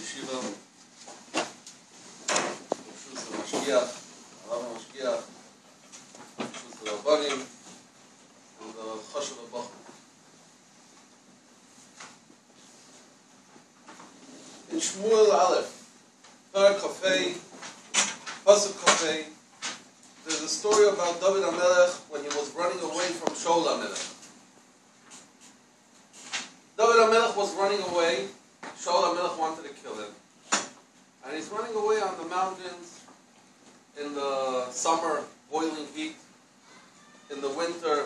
Yeshiva, Rishus HaMashgiach, Rav HaMashgiach, Rishus HaRabbanim, and the Chashuv HaBachim. In Shmuel Aleph, Parak Chafei, Pasuk Chafei, there's a story about David HaMelech when he was running away from Shaul HaMelech. David HaMelech was running away. Shaul HaMelech wanted to kill him. And he's running away on the mountains in the summer, boiling heat. In the winter,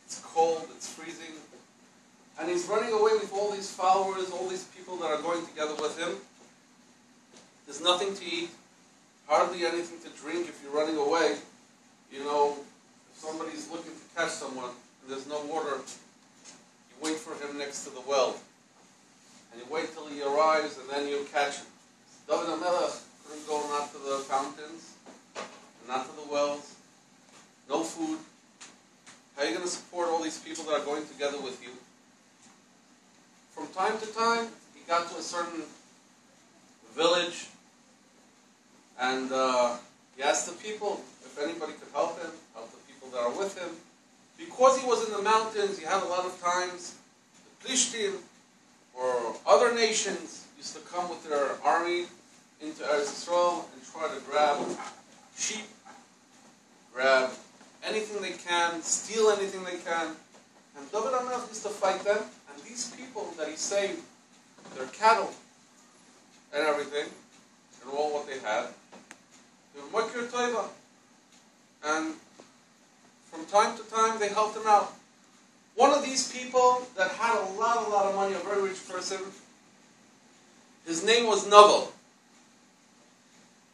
it's cold, it's freezing. And he's running away with all these followers, all these people that are going together with him. There's nothing to eat, hardly anything to drink if you're running away. You know, if somebody's looking to catch someone and there's no water, you wait for him next to the well. And you wait till he arrives and then you catch him. David HaMelech couldn't go not to the fountains, not to the wells, no food. How are you going to support all these people that are going together with you? From time to time, he got to a certain village and he asked the people if anybody could help him, help the people that are with him. Because he was in the mountains, he had a lot of times the Plishtim or other nations used to come with their army into Eretz Yisrael and try to grab sheep, grab anything they can, steal anything they can. And David HaMelech used to fight them. And these people that he saved, their cattle and everything, and all what they had, they were Mokir Toiva. And from time to time, they helped him out. One of these people that had a lot of money, a very rich person, his name was Noval.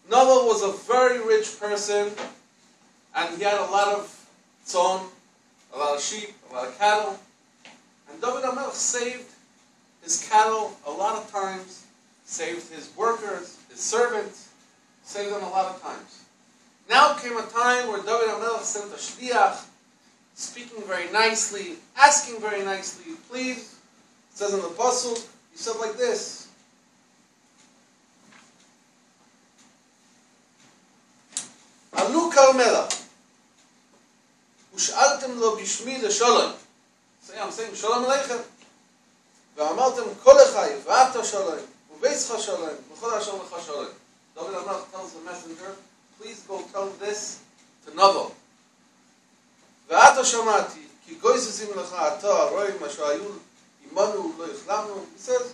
Noval was a very rich person, and he had a lot of tzon, a lot of sheep, a lot of cattle. And David HaMelech saved his cattle a lot of times, saved his workers, his servants, saved them a lot of times. Now came a time where David HaMelech sent a shliach, speaking very nicely, asking very nicely, please. It says in the pasuk, he said like this. Alu Karmela, Ush'altem lo bishmi leshalom. Say, I'm saying Shalom Aleichem. Ve'amartem kol echai, ve'ata shalom, u'beischa shalom, v'chol Hashem lecha shalom. David HaMelech tells the messenger, please go tell this to Noval. Ve'ata shamati, ki goyzezim lecha ata aroi ma sha'ayu imanu lo yichlamnu. He says,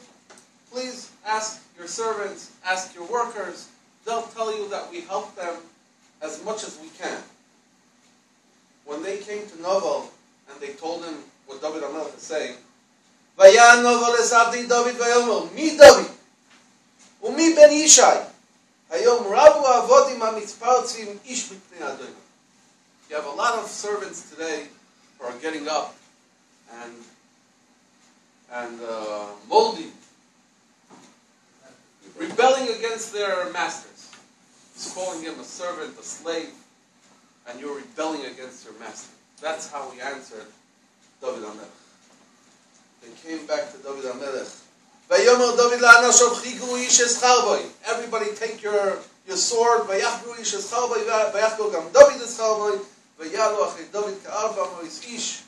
please ask your servants, ask your workers. They'll tell you that we help them as much as we can. When they came to Noval and they told him what David HaMelech is saying, Vayan Noval esavdi David vayomer, mi David, umi ben Yishai, hayom rabu avodim hamitzpartzim ish mipnei Adonai. You have a lot of servants today who are getting up and molding, rebelling against their masters. He's calling him a servant, a slave, and you're rebelling against your master. That's how he answered David HaMelech. They came back to David HaMelech. Vayomer David la'anashov chigu ish escharboi. Everybody take your sword. Vayachgu ish escharboi. Vayachgu gam David escharboi. Vayalu achei David ka'arba mois ish.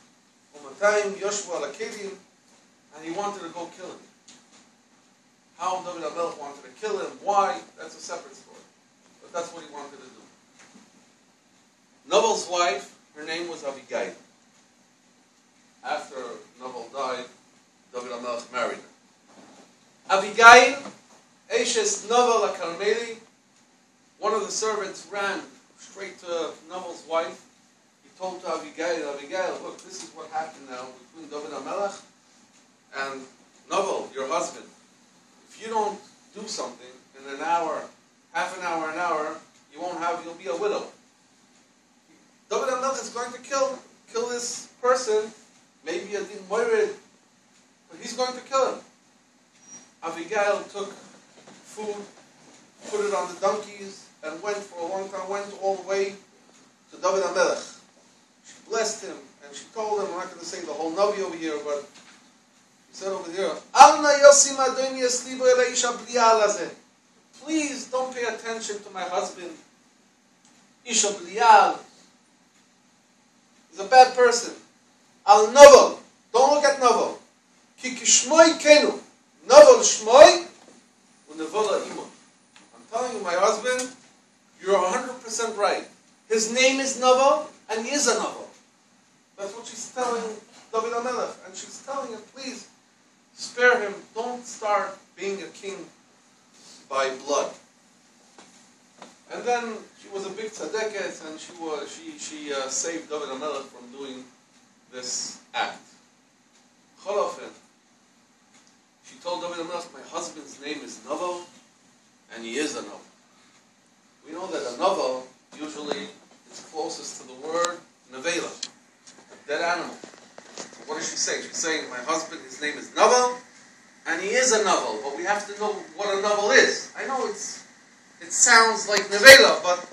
U'matayim yoshvu ala kelim. And he wanted to go kill him. How David HaMelech wanted to kill him, why, that's a separate story. But that's what he wanted to do. Noval's wife, her name was Abigail. After Noval died, David HaMelech married her. Abigail, Eshes Noval HaKarmeli, one of the servants ran straight to Noval's wife. He told to Abigail, look, this is what happened now between David HaMelech and Noval, your husband. If you don't do something in an hour, half an hour, you'll be a widow. David HaMelech is going to kill this person, maybe a din moirid, but he's going to kill him. Abigail took food, put it on the donkeys, and went for a long time, went all the way to David HaMelech. She blessed him, and she told him, I'm not going to say the whole Navi over here, but He said over here, Al na yosim adoni es libo ele isha blial hazeh. Please don't pay attention to my husband. Isha blial. He's a bad person. Al Noval. Don't look at Noval. Ki kishmoi kenu. Noval shmoi unevola imo. I'm telling you, my husband, you're 100% right. His name is Noval, and he is a Noval. That's what she's telling David HaMelech. And she's telling him, please, spare him. Don't start being a king by blood. And then she was a big tzaddiket, and she saved David HaMelech from doing this act. Cholofen, she told David HaMelech, my husband's name is Noval, and he is a Noval. We know that a Noval usually is closest to the word Nevela, a dead animal. So what is she saying? She's saying, my husband, his name is Noval, and he is a Novel, but we have to know what a Novel is. I know it sounds like Nevela, but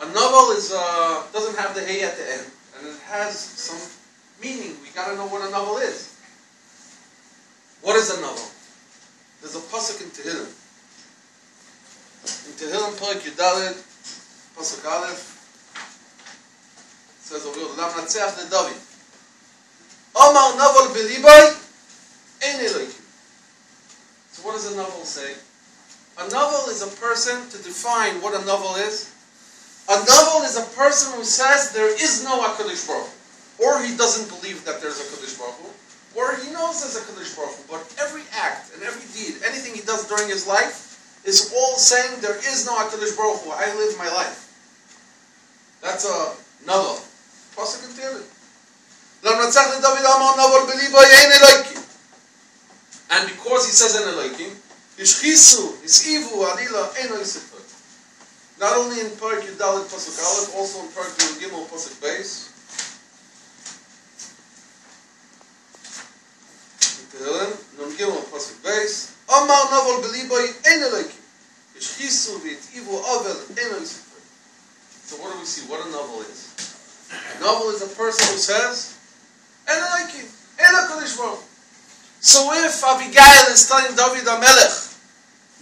a Novel is doesn't have the hey at the end, and it has some meaning. We got to know what a Novel is. What is a Novel? There's a pasuk in Tehillim. In Tehillim, Perek Yudalid, pasuk Aleph, it says over here, Lam Natzeach le David. Omar Novel b'liboy, ein Elokim. So what does a Novel say? A Novel is a person, to define what a Novel is, a Novel is a person who says there is no HaKadosh Baruch Hu, or he doesn't believe that there's a Kadosh Baruch Hu, or he knows there's a Kadosh Baruch Hu, but every act and every deed, anything he does during his life, is all saying there is no HaKadosh Baruch Hu, I live my life. That's a Novel. Pasuk in Tehillim. And because he says in Elokim, Ishchisu, Isivu, Alila, Eno Yisifot. Not only in Perek Yudalid Pasuk Aleph, also in Perek Yud Gimel Pasuk Beis. Tehillim, Nun Gimel Pasuk Beis. Omar Novel Beliboy, Ein Elokim. Ishchisu, V'itivu, Avel, Eno Yisifot. So what do we see? What a Novel is? A Novel is a person who says, Ein Elokim, Ein HaKadosh Baruch Hu. So if Abigail is telling David HaMelech,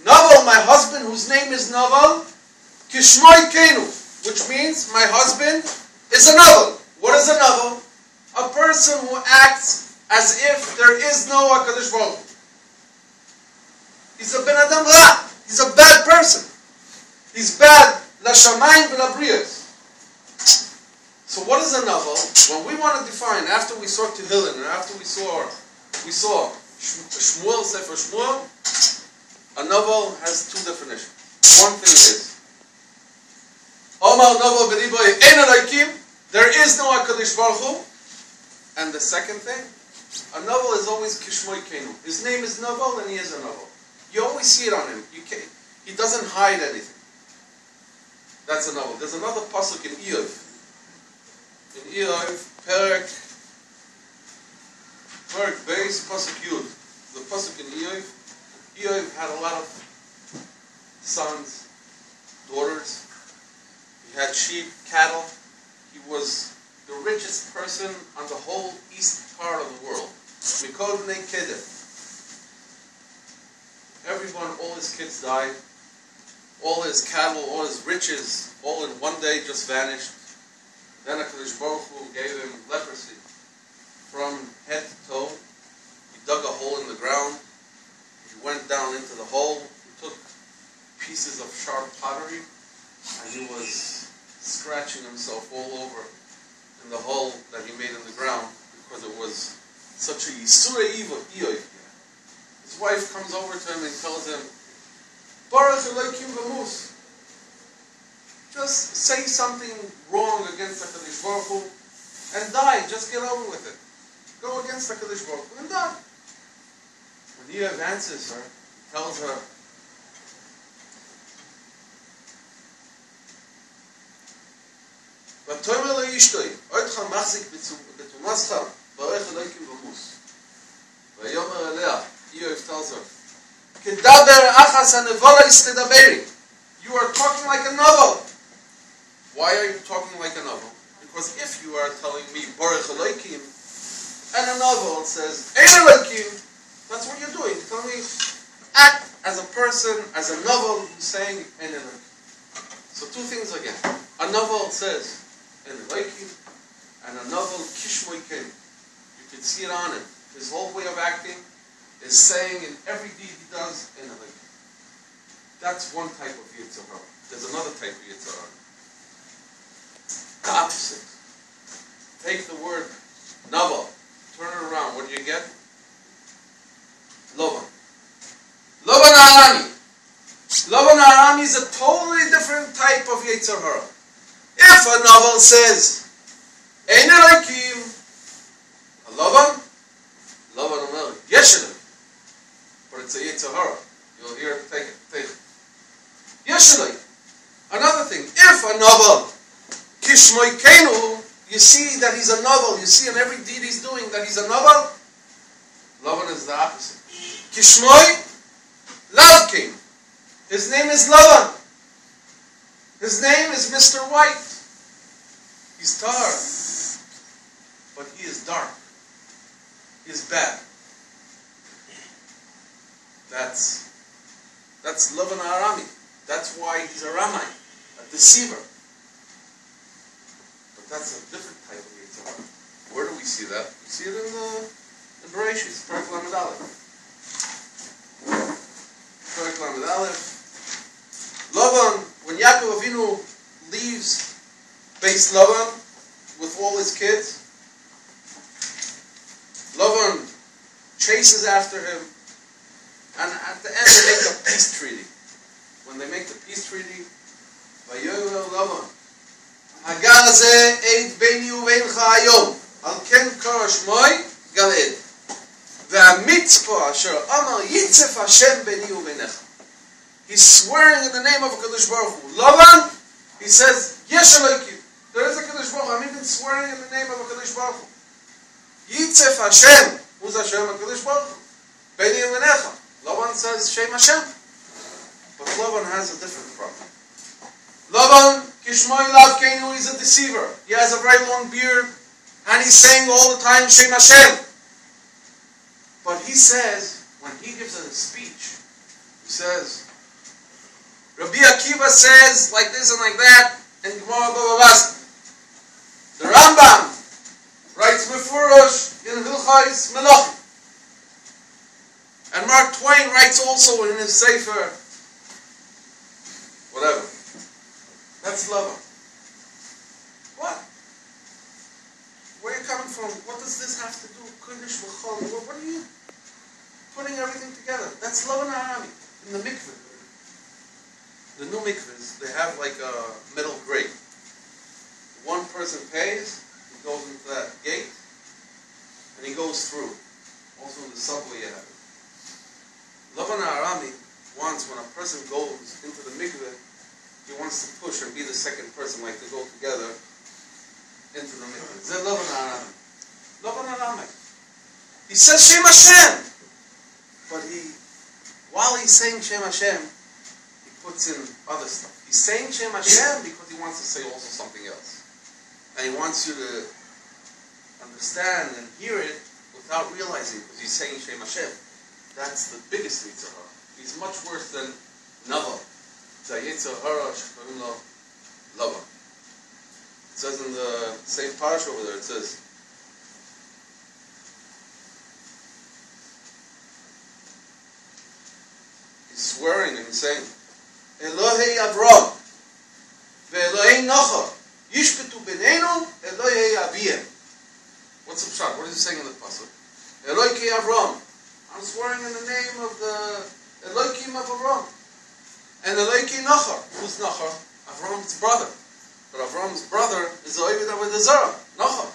Noval, my husband, whose name is Noval, Kishmoi Kenu, which means my husband is a Noval. What is a Noval? A person who acts as if there is no HaKadosh Baruch Hu. He's a Ben Adam Ra. He's a bad person. He's bad. La Shamayim v'la Briyos. So what is a Noval? When we want to define, after we saw Tehillim, and after we saw Shmuel, Sefer Shmuel, a Novel has two definitions. One thing is, Omar Novel b'liboy ein Elokim, there is no HaKadosh Baruch Hu. And the second thing, a Novel is always Kishmoi Kenu. His name is Novel and he is a Novel. You always see it on him. He doesn't hide anything. That's a Novel. There's another pasuk in Iyov. In Iyov, Perek Beis, pasuk Yud. The pasuk in Iyov. Iyov had a lot of sons, daughters. He had sheep, cattle. He was the richest person on the whole east part of the world. Mikol b'nei Kedem. Everyone, all his kids died. All his cattle, all his riches, all in one day just vanished. Then HaKadosh Baruch Hu gave him leprosy from head to toe. He dug a hole in the ground. He went down into the hole. He took pieces of sharp pottery, and he was scratching himself all over in the hole that he made in the ground because it was such a Yisura Iyov. His wife comes over to him and tells him, Baruch Elokim v'mus. Just say something wrong against HaKadosh Baruch Hu and die. Just get over with it. Go against HaKadosh Baruch Hu and die. When Iyov answers her, he tells her, V'tomer lo ishtoi, oitcha machzik b'tumascha, Baruch Elokim v'mus. V'yomer elea, Iyov tells her, Kedaber achas hanevola istedaberi. You are talking like a Novel. Why are you talking like a Novel? Because if you are telling me Baruch Elokim, and a Novel says Ein Elokim, That's what you're doing. Tell me, act as a person, as a novel who's saying in Elohim. So two things again. A novel says in Elohim, and a novel Kishmoy Ken. You can see it on him. His whole way of acting is saying in every deed he does in Elohim. That's one type of Yetzer Hara. There's another type of Yetzer Hara. The opposite. Take the word novel, turn it around. What do you get? Lavan. Lavan Arami. Lavan Arami is a totally different type of Yetzer Hara. If a novel says, Ein Elokim, a Lavan Omer, Yeshelem. But it's a Yetzer Hara. You'll hear it, take it. Yeshelem. Another thing, if a novel, Kishmoy Kenu, you see that he's a novel, you see in every deed he's doing that he's a novel, Lavan is the opposite. Kishmoy Lavkin. His name is Lavan. His name is Mr. White. He's tar. But he is dark. He is bad. That's Lavan Arami. That's why he's a Ramai, a deceiver. But that's a different type of Yetzer Hara. Where do we see that? We see it in Bereshit, Perek Lamed Aleph. Perek Lamed Aleph. Lavan, when Yaakov Avinu leaves Beis Lavan with all his kids, Lavan chases after him, and at the end they make a peace treaty. When they make the peace treaty, Vayovel Lavan, Hagar hazeh eid beini uveincha hayom, al ken kara shmoi galed, ve'amitzvah asher amar yitzef Hashem beini uveinecha. He's swearing in the name of HaKadosh Baruch Hu. Lavan, he says, Yesh Elokim. There is a Kadosh Baruch Hu. I'm even swearing in the name of HaKadosh Baruch Hu. Yitzef Hashem. Who's Hashem? HaKadosh Baruch Hu. Beini Uvenecha. Lavan says, Shem Hashem. But Lavan has a different problem. Lavan, Kishmoy Lavkeinu, he's a deceiver. He has a very long beard, and he's saying all the time, Shem Hashem. But he says, when he gives a speech, he says, Rabbi Akiva says like this and like that, and Gemara Baba Basra. The Rambam writes Mefurosh in Hilchais Melachim. And Mark Twain writes also in his Sefer, whatever. That's Lavan. What? Where are you coming from? What does this have to do? Kodesh v'chol. What are you putting everything together? That's Lavan Arami in the mikveh. The new mikvahs, they have like a middle grade. One person pays, he goes into that gate, and he goes through. Also in the subway you have it. Lavan Arami wants, when a person goes into the mikveh, he wants to push and be the second person, like to go together into the mikveh. Zeh Lavan Arami. Lavan Arami. He says Shem Hashem, but while he's saying Shem Hashem, puts in other stuff. He's saying Shem Hashem because he wants to say also something else. And he wants you to understand and hear it without realizing, because he's saying Shem Hashem. That's the biggest Yetzer Hara. He's much worse than Noval. It's a Yetzer Hara shekarim lo Lavan. It says in the same parasha over there, it says, he's swearing and he's saying, Elohei Avram, ve'Elohei Nochor, yishpetu b'neinu, Elohei Aviem. What's the pshat? What is he saying in the pasuk? Elohei Avram. I'm swearing in the name of the Elohim of Avram. And Elohei Nochor. Who's Nochor? Avram's brother. But Avram's brother is the Ovid Avodah Zarah, Nochor.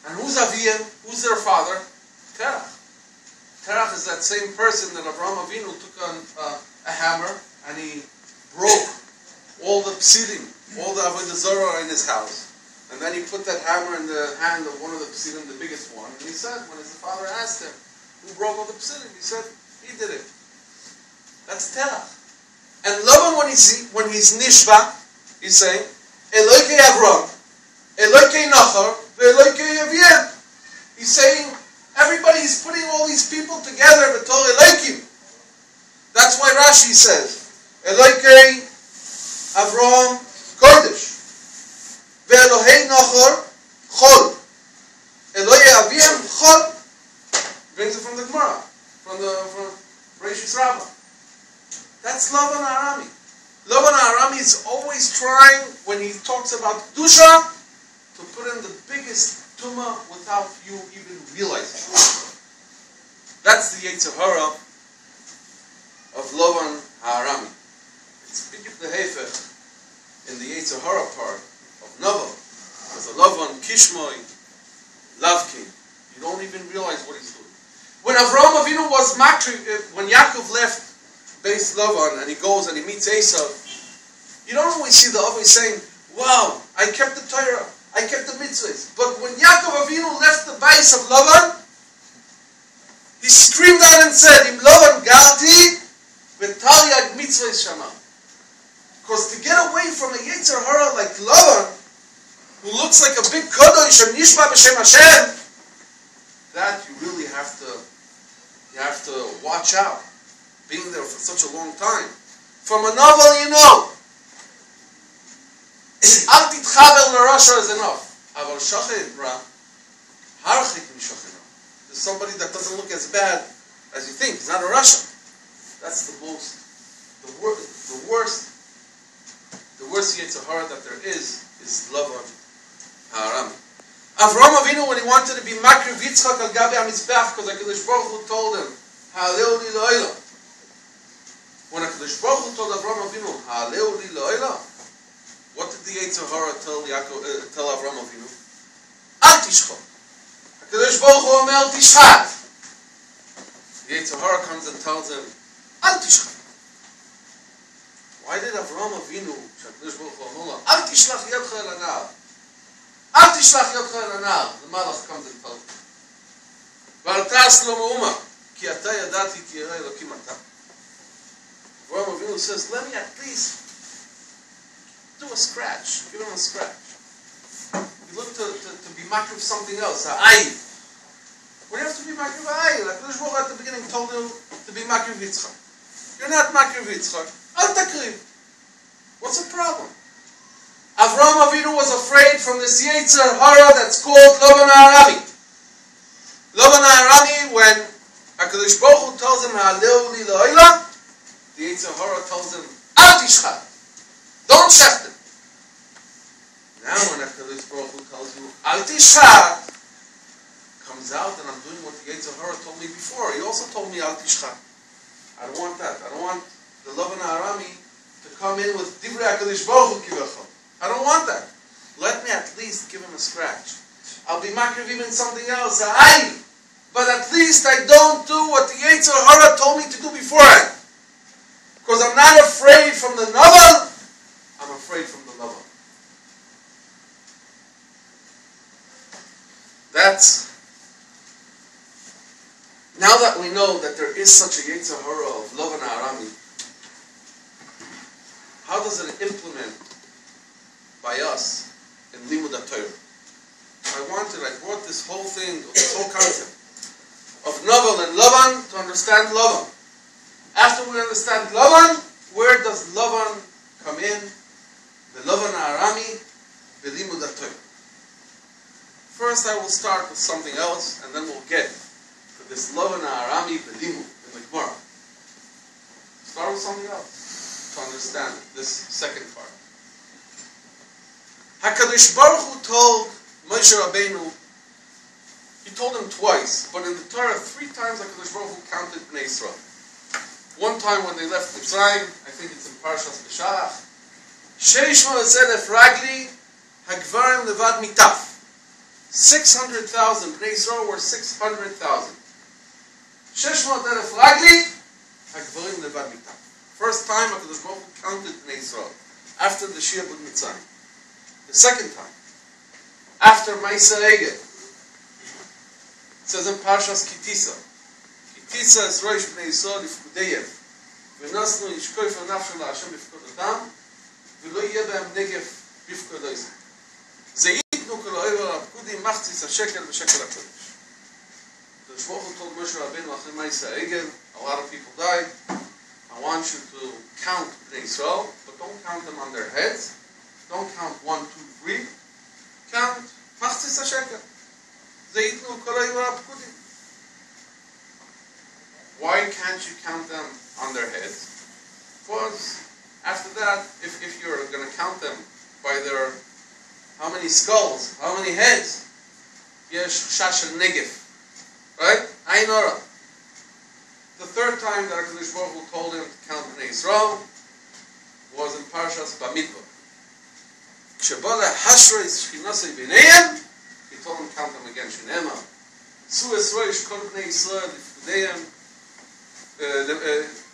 And who's Aviem? Who's their father? Terach. Terach is that same person that Avraham Avinu took a hammer, and he broke all the psilim, all the Avodah Zarah in his house. And then he put that hammer in the hand of one of the psilim, the biggest one. And he said, when his father asked him, who broke all the psilim? He said, he did it. That's Terach. And Lavan, when he's Nishba, he's saying, Elohei Avram, Elohei Nachor, Elohei Aviem. He's saying everybody's putting all these people together, B'Tor Elokim. That's why Rashi says, Elokei Avraham Kodesh, Ve'Elohei Nachor Chol, Elohei Avihem Chol. Brings it from the Gemara, from Rishis Rabbah. That's Lavan Arami. Lavan Arami is always trying, when he talks about Kedusha, to put in the biggest tumah without you even realizing. That's the Yetzer Hara of Lavan Arami. It's Biduk the Hefech in the Yetzer Hara part of Noval. There's a Lavan Kishmoy Lavkin. You don't even realize what he's doing. When Avraham Avinu was Makri, when Yaakov left Beis Lavan and he goes and he meets Esau, you don't always see the Avos saying, wow, I kept the Torah, I kept the mitzvahs. But when Yaakov Avinu left the base of Lavan, he screamed out and said, Im Lavan galti v'taryag mitzvahs shama. Because to get away from a Yetzer Hara like Lavan, who looks like a big Kodosh and Nishma b'Shem Hashem, that you really have to watch out. Being there for such a long time. From a novel, you know. Al titchaber l'rasha is enough. Aval shachin ra, harchik mishachin ra. There's somebody that doesn't look as bad as you think. He's not a rasha. That's the worst Yetzer Hara that there is Lavan Ha'arami. Avraham Avinu, when he wanted to be Makriv Yitzchak al Gabi HaMizbeach, because HaKadosh Baruch Hu told him, Ha'aleu li la'olam. When HaKadosh Baruch Hu told Avraham Avinu, Ha'aleu li la'olam, what did the Yetzer Hara tell Avraham Avinu? Al tishchot. HaKadosh Baruch Hu omer tishchat. The Yetzer Hara comes and tells him, Al tishchat. Why did Avraham Avinu, HaKadosh Baruch Hu omer, Al tishlach yadcha el hana'ar. Al tishlach yadcha el hana'ar. The Malach comes and tells him. V'al ta'as lo me'uma, ki ata yadati ki yirei Elokim ata. Avraham Avinu says, let me at least do a scratch. Give him a scratch. You look to be makriv something else. Ha'ayin. What do you have to be makriv ha'ayin? Like Kadosh Baruch Hu at the beginning told you to be makriv Yitzchak. You're not makriv Yitzchak. Al takriv. What's the problem? Avraham Avinu was afraid from this Yetzer Hara that's called Lavan Ha'arami. Lavan Ha'arami, when HaKadosh Baruch Hu tells him Ha'aleu li la'olam, the Yetzer Hara tells him, Al tishchat. Don't shaft it. Now when HaKadosh Baruch Hu tells you, Al tishchat, comes out and I'm doing what the Yetzer Hara told me before. He also told me Al tishchat. I don't want that. I don't want the Lavan Ha'arami to come in with Divrei HaKadosh Baruch Hu kivachol. I don't want that. Let me at least give him a scratch. I'll be makriv even something else. But at least I don't do what the Yetzer Hara told me to do beforehand. Because I'm not afraid from the novel, I'm afraid from the novel. That's, now that we know that there is such a Yetzer Hara of Lavan Ha'arami, how does it implement by us in Limud HaTorah? I brought this whole thing, this whole concept of Noval and Lavan to understand Lavan. After we understand Lavan, where does Lavan come in? The Lavan Ha'arami, the Limud HaTorah. First I will start with something else, and then we'll get to this Lavan Ha'arami, the Limud, in the Gemara. Start with something else to understand this second part. HaKadosh Baruch Hu told Moshe Rabbeinu, he told him twice, but in the Torah 3 times HaKadosh Baruch Hu counted Bnei Yisrael. One time when they left Mitzrayim, I think it's in Parshas B'Shalach, Sheish Ma'aseh Ragli Hagvarim Levad Mitaf. 600,000 Bnei Yisrael were 600,000. Sheish Ma'aseh Ragli Hagvarim Levad Mitaf. First time HaKadosh Baruch Hu counted Bnei Yisrael after the Shia B'D Mitzrayim. The second time, after Ma'aseh Eged, it says in Parshas Kitisa, Kitisa is Rosh Bnei Yisrael Yifkudeyev, V'nosnu Yishkoif Nafshel Hashem Bifkodotam, V'lo Yeh Be'em Negev Bifkodoizim. Ze'itnu Kol Ha'oyer Ha'apkudim Machtzis HaShekel V'Shekel HaKodesh. The HaKadosh Baruch Hu told Moshe Rabbeinu, Achim Ma'aseh Egel, a lot of people died. I want you to count Bnei Yisrael, but don't count them on their heads. Don't count 1, 2, 3. Count Machzis HaShekel. Zeitnu Kolei V'Apkudim. Why can't you count them on their heads? Because after that, if you're going to count them by their, how many skulls, how many heads, Yesh Shashel Negef. Right? Ayin Hara. The third time that HaKadosh Baruch Hu told him to count Bnei Yisrael was in Parshas Bamidbar. K'shebala Hashreis Shchinasei B'neihem, he told him to count them again. Shinema. Su Esroish Kol Bnei Yisrael L'Fudeihem,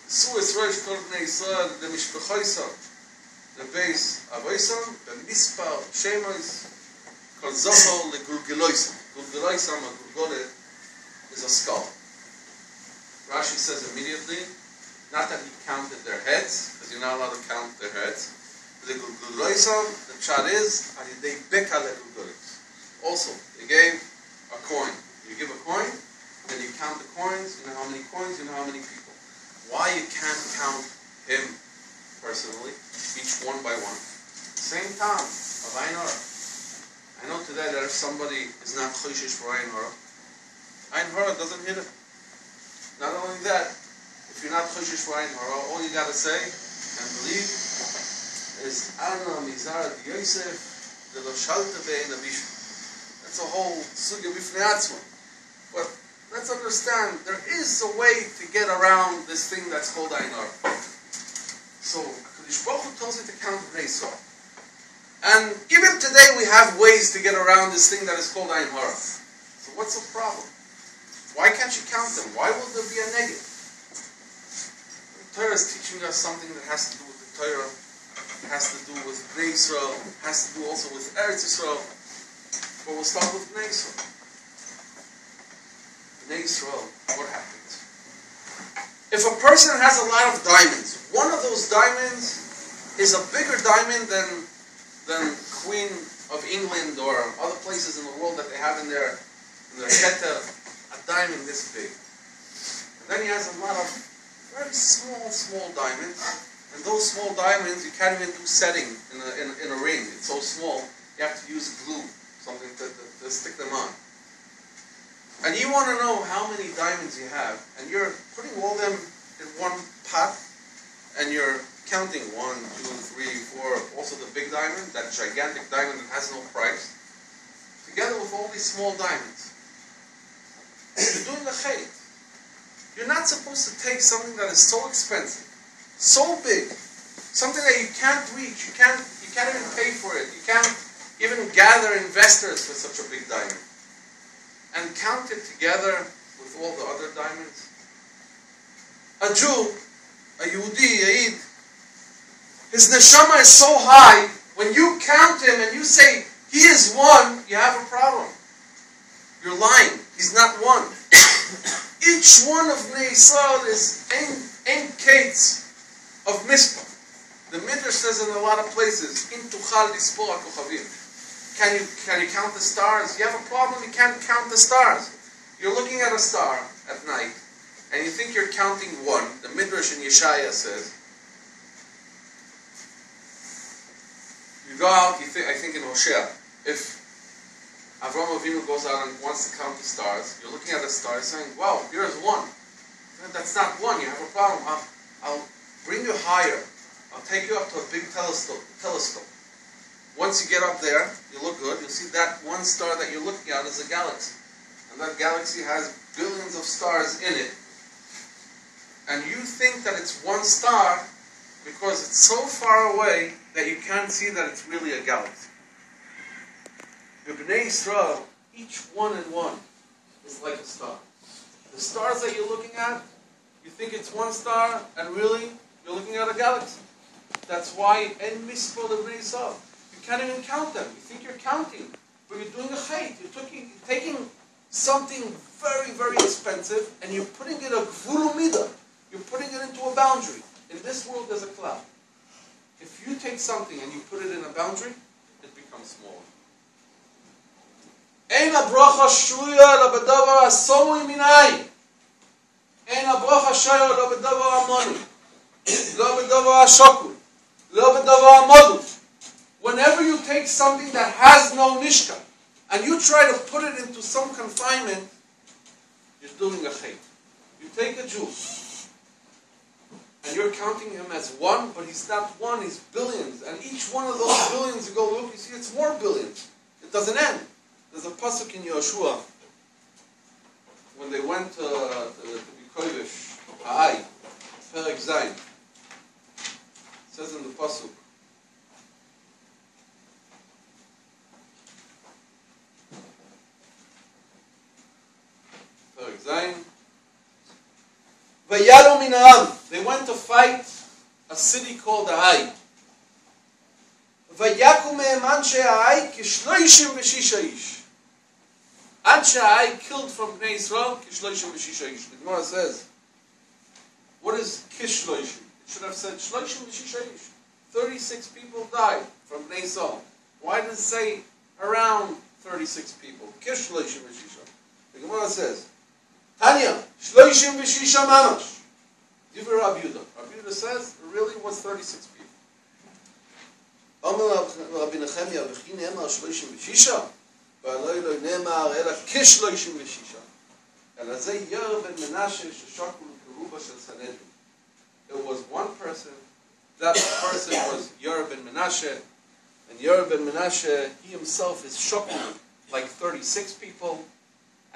Su Esroish Kol Bnei Yisrael L'Mishpechoisam, L'Beis Avoisam, L'Mispar Shemois, Kol Zochor L'Gulgeloisam. Gulgeloisam, a Gulgole, is a skull. Rashi says immediately, not that he counted their heads, because you're not allowed to count their heads. The pshat is, also, they gave a coin. You give a coin, then you count the coins, you know how many coins, you know how many people. Why you can't count him personally, each one by one? Same time of Ayin Hara. I know today that if somebody is not choishish for Ayin Hara doesn't hit it. Not only that, if you're not choshish for Ayin Hara, all you got to say and believe is Ana Mizar Yosef de lo Shalta Be'en Abishu. That's a whole sugya b'fnei atzma. But let's understand, there is a way to get around this thing that's called Ayin Hara. So HaKadosh Baruch Hu tells you to count Bnei Yisrael. And even today we have ways to get around this thing that is called Ayin Hara. So what's the problem? Why can't you count them? Why will there be a negative? The Torah is teaching us something that has to do with the Torah, has to do with Bnei Yisrael, has to do also with Eretz Yisrael. But we'll start with Bnei Yisrael. Bnei Yisrael, what happens? If a person has a lot of diamonds, one of those diamonds is a bigger diamond than Queen of England or other places in the world that they have in their keter, a diamond this big. And then he has a lot of very small diamonds. And those small diamonds you can't even do setting in a ring. It's so small, you have to use glue, something to stick them on. And you want to know how many diamonds you have, and you're putting all them in one pot, and you're counting 1, 2, 3, 4, also the big diamond, that gigantic diamond that has no price, together with all these small diamonds. You're doing a chait. You're not supposed to take something that is so expensive, so big, something that you can't reach, you can't even pay for it, you can't even gather investors for such a big diamond, and count it together with all the other diamonds. A Jew, a Yehudi, a Yid, his neshama is so high, when you count him and you say, he is one, you have a problem. You're lying. He's not one. Each one of Bnei Yisrael is ein kates of Mispah. The Midrash says in a lot of places, in tuchal lispor hakochavim. Can you count the stars? You have a problem, you can't count the stars. You're looking at a star at night, and you think you're counting one. The Midrash in Yeshaya says, you go out, I think in Hosea, if Avraham Avinu goes out and wants to count the stars, you're looking at the stars saying, wow, here's one. That's not one, you have a problem. I'll bring you higher. I'll take you up to a big telescope. Once you get up there, you look good, you'll see that one star that you're looking at is a galaxy. And that galaxy has billions of stars in it. And you think that it's one star because it's so far away that you can't see that it's really a galaxy. The Bnei Yisrael, each one in one, is like a star. The stars that you're looking at, you think it's one star, and really, you're looking at a galaxy. That's why, en mispah the Bnei Yisrael. You can't even count them. You think you're counting, but you're doing a chait. You're taking something very, very expensive, and you're putting it a gvul midah. You're putting it into a boundary. In this world, there's a cloud. If you take something and you put it in a boundary, it becomes smaller. Ein habrocha shruya lo b'davar asomui minai. Ein habrocha shruya lo b'davar amoni. Lo b'davar ashokul. Lo b'davar amodu. Whenever you take something that has no nishka, and you try to put it into some confinement, you're doing a chait. You take a Jew, and you're counting him as one, but he's not one, he's billions. And each one of those billions, you go, look, you see, it's more billions. It doesn't end. There's a pasuk in Yeshua, when they went to be kodesh, ha'ai, perek zayin. It says in the pasuk, perek zayin, Vayalu min ha'am. They went to fight a city called Ai. Vayaku me'em anshe Ai kishloishim v'shisha ish. Anshe Ai killed from Bnei Yisrael kishloishim v'shisha ish. The Gemara says, what is kishloishim? It should have said shloishim v'shisha ish. 36 people died from Bnei Yisrael. Why did it say around 36 people? Kishloishim v'shisha. The Gemara says, Tanya, shloishim v'shisha mamash. Divrei Rabbi Yehuda. Rabbi Yehuda says it really was 36 people. Amar Rabbi Nechemia v'chi ne'emar shloishim v'shisha v'aloi lo ne'emar ela kishloishim v'shisha ela zeh Yer ben Menashe sheshakul keruba shel Sanhedrin. It was one person. That person was Yer ben Menashe, and Yer ben Menashe, he himself is shakul like 36 people.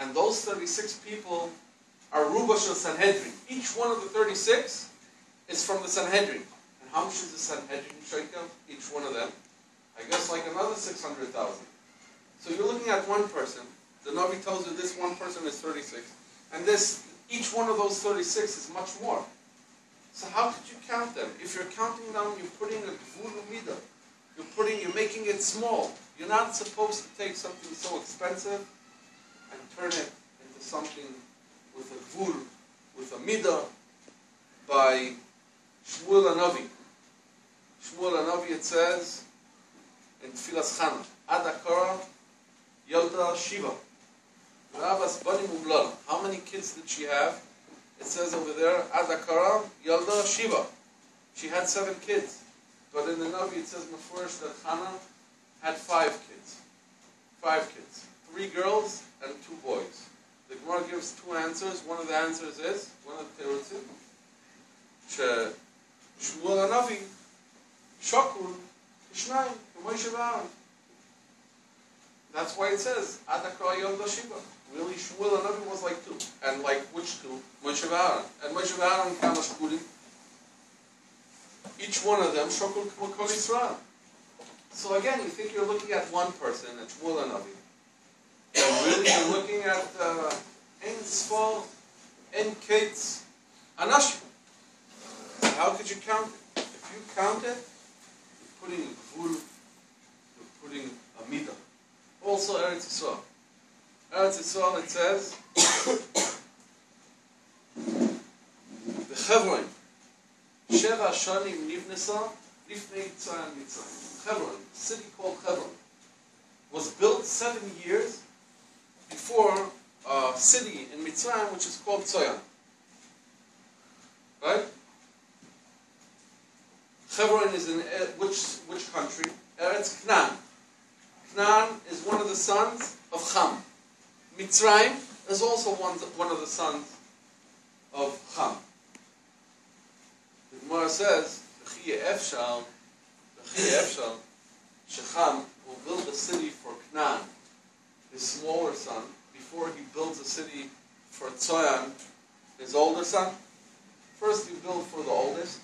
And those 36 people are Ruba Shel Sanhedrin. Each one of the 36 is from the Sanhedrin. And how much is the Sanhedrin shekel? Each one of them? I guess like another 600,000. So you're looking at one person. The Navi tells you this one person is 36. And each one of those 36 is much more. So how could you count them? If you're counting them, you're putting a gvul midah. You're making it small. You're not supposed to take something so expensive and turn it into something with a gvul, with a midah, by Shmuel Hanavi. Shmuel Hanavi, it says in Tfilas Chana, Ad Akara Yalda Shiva. Rabas Banim Umlal. How many kids did she have? It says over there, Ad Akara Yalda Shiva. She had 7 kids. But in the Navi it says Mefurish that Chana had 5 kids. 5 kids. 3 girls and 2 boys. The Gemara gives 2 answers. One of the answers is, one of the terutzim, Shmuel Hanavi, Shakul, Ishnayim, Moshe V'Aaron. That's why it says, Adakra Yom Shiva. Really, Shmuel Hanavi was like 2. And like which 2? Moshe V'Aaron. And Moshe V'Aaron Kama Shkulim. Each one of them, Shakul K'mokol Yisrael. So again, you think you're looking at one person, at Shmuel Hanavi. And really, you're looking at Ein Tzfal, Ein Kates, Anashim. How could you count it? If you count it, you're putting a gvul, you're putting a midah. Also, Eretz Yisrael. Eretz Yisrael, it says, the Chevron, Sheva Shanim Nivnesa, Lifnei Tzayan Mitzrayim. Chevron, a city called Chevron, was built 7 years before a city in Mitzrayim which is called Tzayan. Right? Hebron is in which country? Eretz Canaan. Canaan is one of the sons of Ham. Mitzrayim is also one of the sons of Ham. The Gemara says, Shecham will build a city for Canaan, his smaller son, before he builds a city for Tzayan, his older son. First you build for the oldest,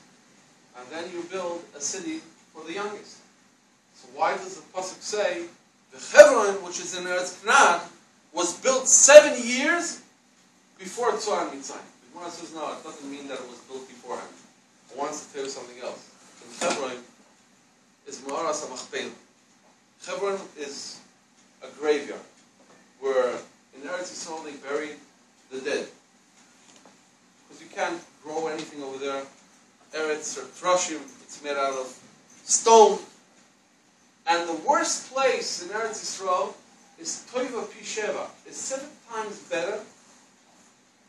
and then you build a city for the youngest. So why does the pasuk say the Hebron, which is in Eretz Canaan, was built 7 years before Tzayan Mitzrayim? The Gemara says no, it doesn't mean that it was built beforehand. I want to tell you something else. In Hebron is Ma'aras HaMachpelah. Hebron is a graveyard where in Eretz Yisrael they bury the dead. Because you can't grow anything over there. Eretz or Trashim, it's made out of stone. And the worst place in Eretz Yisrael is Toiva Pisheva, is 7 times better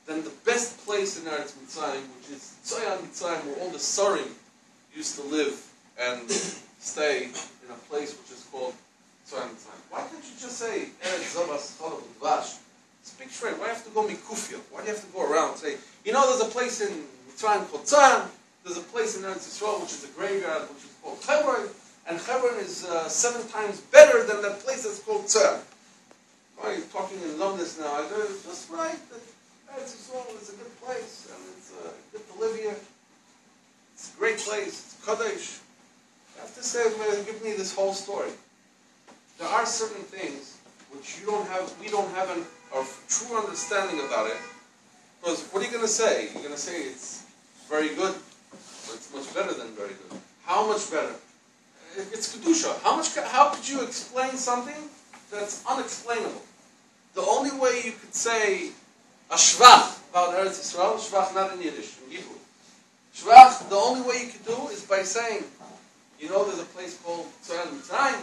than the best place in Eretz Mitzrayim, which is Tzoya Mitzrayim, where all the Sarim used to live and stay in a place which is called Tzoya Mitzrayim. Why can't you just say Eretz Zavas Chalab Udvash? Speak straight. Why have to go Mikufia? Why do you have to go around and say, you know, there's a place in Mitzrayim called Tzayim, there's a place in Eretz Yisrael which is a graveyard which is called Hebron, and Hebron is 7 times better than that place that's called Tzayim. Why are you talking in numbness now? I go, just right that Eretz Yisrael is a good place, and it's good to live here. It's a great place. It's Kodesh. You have to say, give me this whole story. There are certain things which we don't have a true understanding about it. Because what are you going to say? You're going to say it's very good, or it's much better than very good. How much better? It's Kedusha. How could you explain something that's unexplainable? The only way you could say a shvach about Eretz Yisrael, shvach not in Yiddish, in Hebrew. Shvach, the only way you could do is by saying, you know, there's a place called Tzoya Mitzrayim.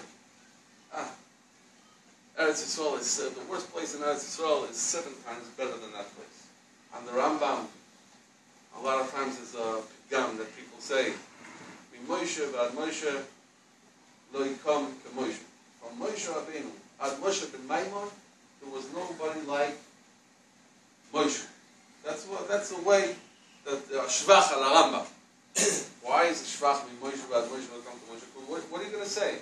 Eretz Yisrael is the worst place in Eretz Yisrael is 7 times better than that place. And the Rambam, a lot of times is a pigam that people say, Moshe v'ad Moshe lo yikom keMoshe. From Moshe Rabbeinu ad Moshe ben Maimon, there was nobody like Moshe. That's the way that shvach al Rambam. Why is the shvach Moshe v'ad Moshe lo yikom keMoshe? What are you going to say?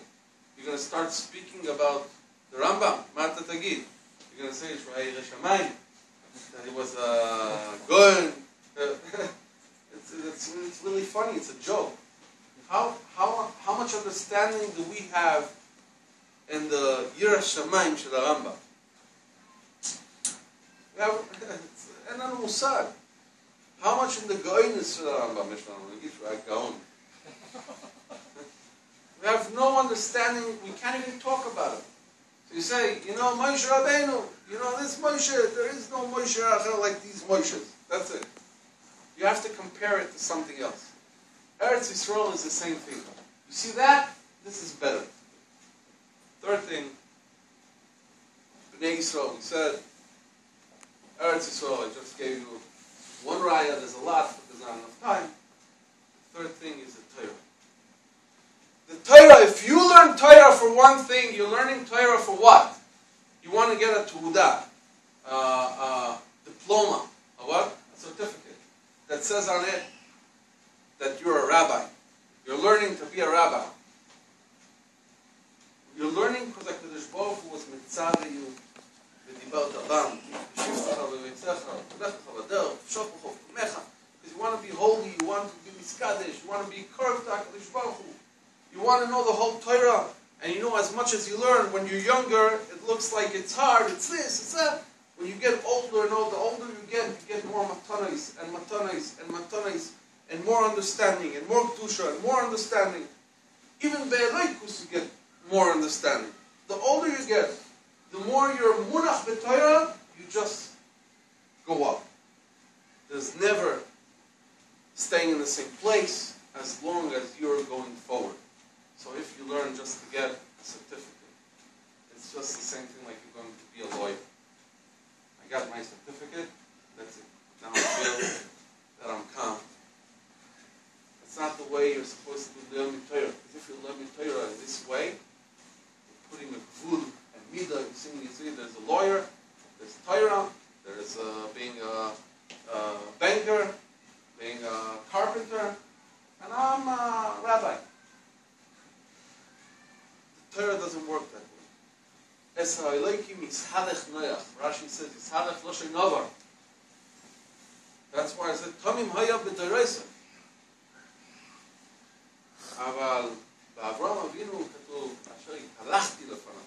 You're going to start speaking about the Rambam, Mata Tagid. You're going to say Shvai Reshamayim, that he was good. It's really funny. It's a joke. How much understanding do we have in the Yirah Shamayim Shel Rambam? We have Enan Musad. How much in the Goinus Shel Rambam? We have no understanding. We can't even talk about it. So you say, you know, Moshe Rabbeinu, you know, this Moshe, there is no Moshe Acher like these Moshes. That's it. You have to compare it to something else. Eretz Yisrael is the same thing. You see that? This is better. Third thing, Bnei Yisrael, we said, Eretz Yisrael, I just gave you one raya, there's a lot, but there's not enough time. The third thing is the Torah. The Torah, if you learn Torah for one thing, you're learning Torah for what? You want to get a tu'udah, diploma, a what? A certificate that says on it that you're a rabbi. You're learning to be a rabbi. You're learning because HaKadosh Baruch Hu was mitzvah you v'dibal davam v'shivtecha v'mitzecha v'lechecha v'derech v'shopcha v'mecha, because you want to be holy, you want to be miskadesh, you want to be curved to HaKadosh Baruch Hu. You want to know the whole Torah, and you know as much as you learn. When you're younger, it looks like it's hard, it's this, it's that. When you get older, the older you get more matanos and matanos and matanos, and more understanding, and more kedusha, and more understanding. Even be'eleikus you get more understanding. The older you get, the more you're munach b'Torah, you just go up. There's never staying in the same place as long as you're going forward. So if you learn just to get a certificate, it's just the same thing like you're going to be a lawyer. I got my certificate, that's it. Now I feel that I'm calm. It's not the way you're supposed to learn Torah. Because if you learn Torah in this way, you're putting a gvul and midah, you see, there's a lawyer, there's Torah, there's being a banker, being a carpenter, and I'm a rabbi. Torah doesn't work that way. Rashi says, Yitzhalech lo she'novar. That's why I said, Tomim haya b'Toraisa. אבל באברהם אבינו כתוב, אשר התהלכתי לפניו,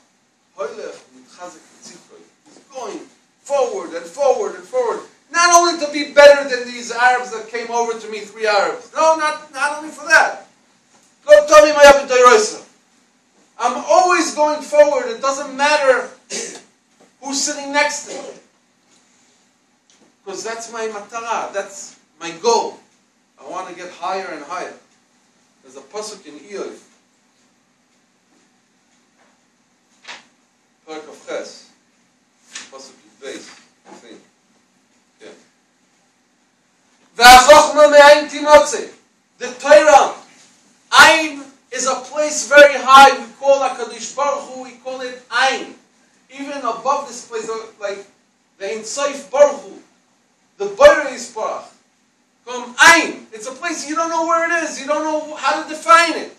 הולך ומתחזק לציפוי. He's going forward and forward and forward. Not only to be better than these Arabs that came over to me, 3 Arabs. No, not only for that. Lo Tomim haya b'Toraisa. I'm always going forward. It doesn't matter who's sitting next to me. Because that's my matara. That's my goal. I want to get higher and higher. There's a pasuk in Iyov, Perek of Ches. timotze. The Torah, Ein, is a place very high. We call HaKadosh Baruch Hu, we call it Ein. Even above this place, like the Ein Sof Baruch Hu, the Borei Yisparach. From Ein. It's a place you don't know where it is. You don't know how to define it.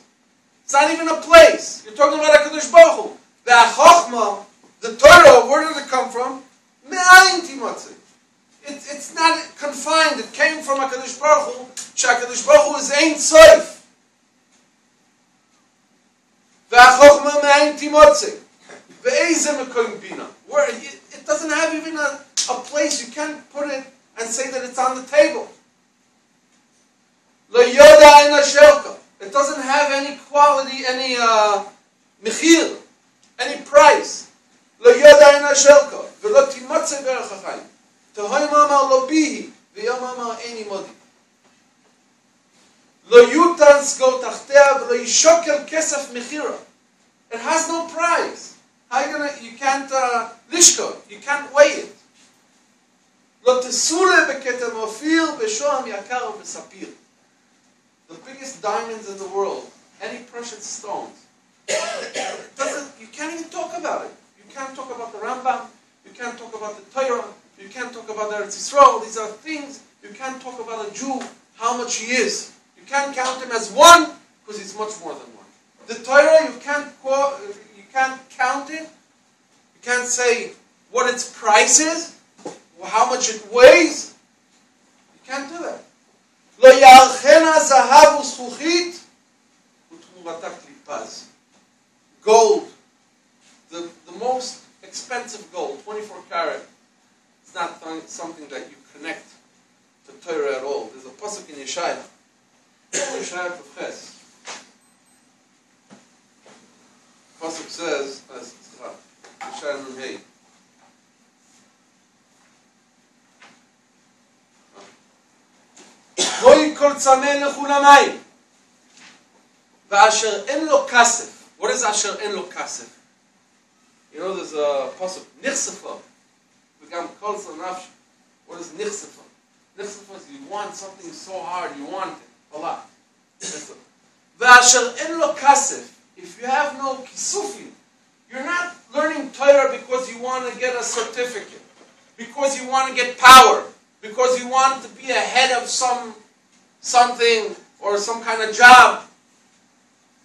It's not even a place. You're talking about HaKadosh Baruch Hu. The Chochmah, the Torah, where did it come from? Me'ayin timotze. It's not confined. It came from HaKadosh Baruch Hu. HaKadosh Baruch Hu is Ein Sof. The Chochmah me'ayin timotze. Ve'eze mekoyim bina. Where it doesn't have even a place. You can't put it and say that it's on the table. Lo yoda ena shelka. It doesn't have any quality, any mechir, any price. Lo yoda ena shelka. V'lo timotze berach hachayim. Tehoim amar lo bihi. V'yom amar eni modi. Lo yutans go tachtea v'lo yishokel kesef mechira. It has no price. How you can't lishko. You can't weigh it. Lo tesule beketem ofir b'shoam yakar v'sapir. The biggest diamonds in the world, any precious stones, you can't even talk about it. You can't talk about the Rambam, you can't talk about the Torah, you can't talk about the Eretz Yisrael. These are things, you can't talk about a Jew, how much he is. You can't count him as one, because he's much more than one. The Torah, you can't count it, you can't say what its price is, how much it weighs. You can't do that. Lo yarchena zahav u'zchuchit u'tmurata klipaz. Gold, the most expensive gold, 24 karat. It's not something that you connect to Torah at all. There's a pasuk in Yeshaya, Yeshaya Tefches. Pasuk says, Yeshaya Nun Hey. Goy kol tzameh lechu lamayim. V'asher en lo kasef. What is asher en lo kasef? You know, there's a pasuk, nichsefa. V'gam kol tzanafsh. What is nichsefa? Nichsefa is you want something so hard, you want it a lot. V'asher en lo kasef. If you have no kisufim, you're not learning Torah because you want to get a certificate, because you want to get power, because you want to be ahead of something or some kind of job.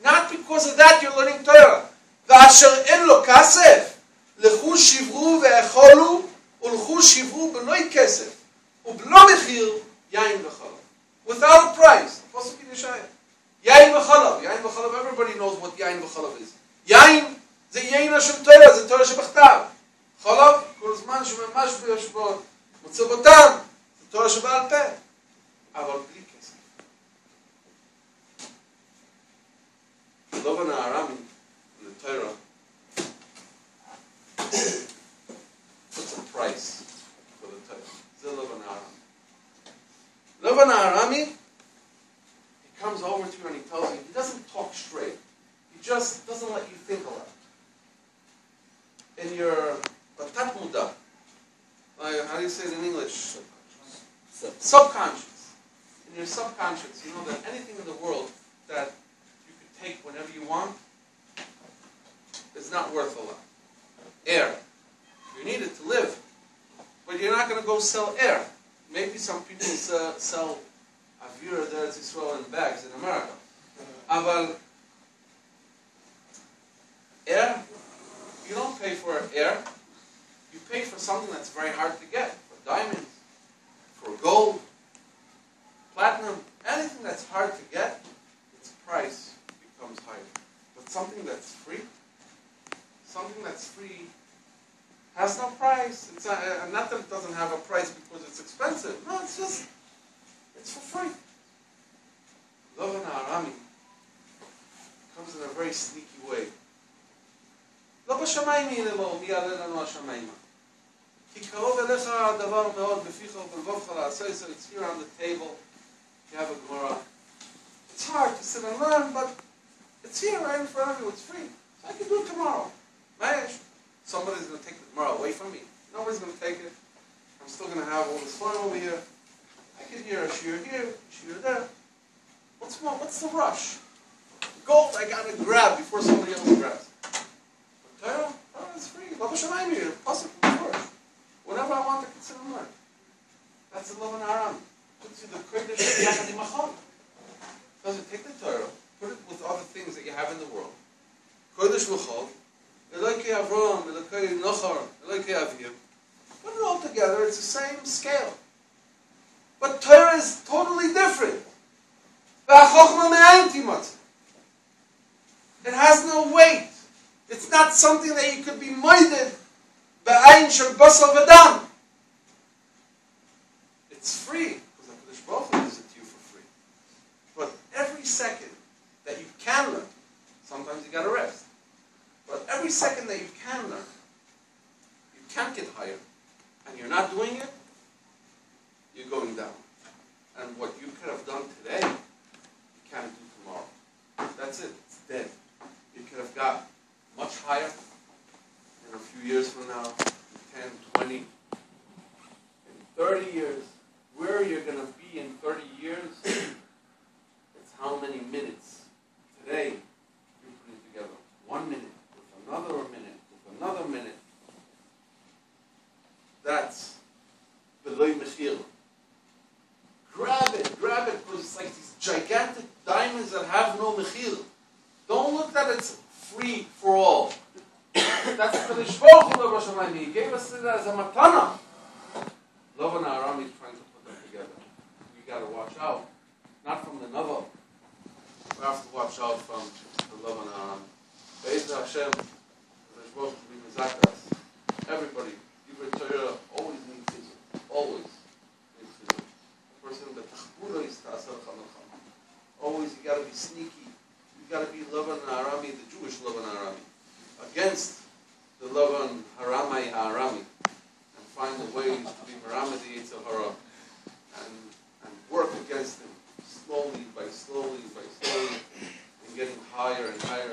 Not because of that you're learning Torah. V'asher en lo kasef, lechu shivru ve'echolu, u'lechu shivru b'loi kesef, u'b'lo mechir, yain v'chalav. Without a price. Pasuk in Yeshaya. Yain v'chalav. Yain v'chalav, everybody knows what yain v'chalav is. Yain, זה yain השם Torah, זה Torah שבכתב. חלב, כל זמן שממש ביושבו, מוצא בותם, זה תורה שבעל פה. אבל בלי כסף. לובן הארמי, לתורה, puts a price for the Torah. זה לובן הארמי. לובן הארמי, he comes over to you and he tells you, he doesn't talk straight. He just doesn't let you think a lot. In your batat muda, how do you say it in English? Subconscious. In your subconscious, you know that anything in the world that you could take whenever you want is not worth a lot. Air. You need it to live. But you're not going to go sell air. Maybe some people sell Avira Eretz Yisrael in bags in America. But air, you don't pay for air. You pay for something that's very hard to get. For diamonds, for gold, platinum, anything that's hard to get, its price becomes higher. But something that's free has no price. It's not that it doesn't have a price because it's expensive. No, it's for free. Lovan Arami comes in a very sneaky way. לא בשמיים יהיה לו, מי יעלה לנו השמיימה. כי קרוב אליך הדבר מאוד בפיך ובלבבך לעשה, so it's here on the table. You have a Gemara. It's hard to sit and learn, but it's here right in front of you. It's free. So I can do it tomorrow. Somebody's going to take the Gemara away from me. Nobody's going to take it. I'm still going to have all this fun over here. I could hear a shear here, a shear there. What's more? What's the rush? Gold I gotta grab before somebody else grabs. But Torah, it's free. Love Hashemayim here. Pasuk first. Whatever I want to consider learn. That's the love and Aram. Puts you the Kodesh Yachad Imachon. Doesn't take the Torah, put it with other things that you have in the world. Kodesh V'chol, Elokei Avram, Elokei Nochar, Elokei Avim. Put it all together, it's the same scale. But Torah is totally different. It has no weight. It's not something that you could be minded. It's free, because the Kodesh Baruch Hu gives it to you for free. But every second that you can learn, sometimes you got to rest. But every second that you can learn, you can't get higher, and you're not doing it, you're going down. And what you could have done today, you can't do tomorrow. That's it. It's dead. You could have got much higher in a few years from now, 10, 20, in 30 years. Where you're going to be in 30 years, it's how many minutes. Today, you're putting together 1 minute, with another minute, with another minute. That's B'loi Mechir. Grab it, because it's like these gigantic diamonds that have no mechir. Don't look that it's free for all. That's the Kodesh Baruch Hu Rabbi Shamayim. He gave us it as a matana. Love and Aram is trying to put them together. We got to watch out, not from the Noval. We have to watch out from the Love and Aram. Be'ez Hashem, Kodesh Baruch Hu be mezakas. Everybody, Divrei Torah always needs Chizuk. Always. Always you got to be sneaky. You got to be Lavan Harami, the Jewish Lavan Harami, against the Lavan Haramai Harami, and find the ways to be Maramah the Yetzer Hara, and work against him slowly by slowly, and getting higher and higher